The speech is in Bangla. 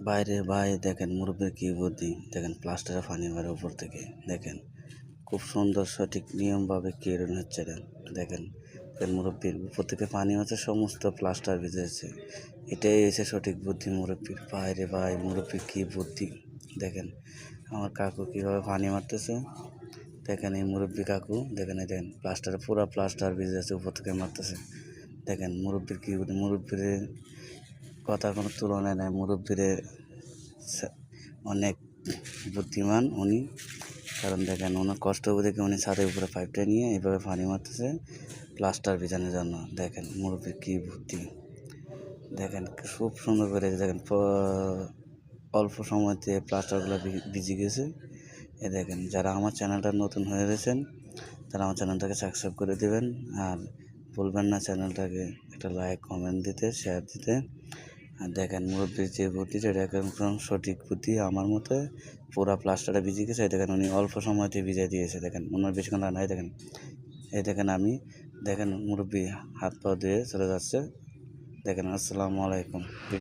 বাইরে ভাই দেখেন মুরব্বির কী বুদ্ধি, দেখেন প্লাস্টারে পানি মারে উপর থেকে, দেখেন খুব সুন্দর সঠিক নিয়মভাবে কেরণ হচ্ছে এটা। দেখেন মুরব্বির উপর থেকে পানি হচ্ছে, সমস্ত প্লাস্টার ভিজেছে। এটাই এসে সঠিক বুদ্ধি মুরব্বির। বাইরে ভাই মুরব্বির কী বুদ্ধি, দেখেন আমার কাকু কীভাবে পানি মারতেছে। দেখেন এই মুরব্বি কাকু, দেখেন এই দেখেন প্লাস্টারে পুরো প্লাস্টার ভিজেছে, উপর থেকে মারতেছে। দেখেন মুরব্বির কী বুদ্ধি, মুরব্বির কথা কোনো তুলনায় নেই। মুরব্বির অনেক বুদ্ধিমান উনি, কারণ দেখেন ওনার কষ্ট দেখে উনি ছাদের উপরে পাইপটা নিয়ে এইভাবে পানি মারতেছে প্লাস্টার ভিজানোর জন্য। দেখেন মুরব্বির কী বুদ্ধি, দেখেন খুব সুন্দর করে, দেখেন অল্প সময়তে প্লাস্টারগুলো ভিজে গেছে। এ দেখেন যারা আমার চ্যানেলটা নতুন হয়ে গেছেন তারা আমার চ্যানেলটাকে সাবস্ক্রাইব করে দেবেন, আর ভুলবেন না চ্যানেলটাকে একটা লাইক কমেন্ট দিতে, শেয়ার দিতে। আর দেখেন মুরব্বির যে বুদ্ধি, সেটা একদম সঠিক বুদ্ধি আমার মতে। পুরা প্লাস্টারটা ভিজে গেছে, দেখেন উনি অল্প সময়তে ভিজিয়ে দিয়েছে। দেখেন ওনার বেশিক্ষণ নাই, দেখেন এই দেখেন আমি, দেখেন মুরব্বি হাত পা ধুয়ে চলে যাচ্ছে। দেখেন আসসালামু আলাইকুম।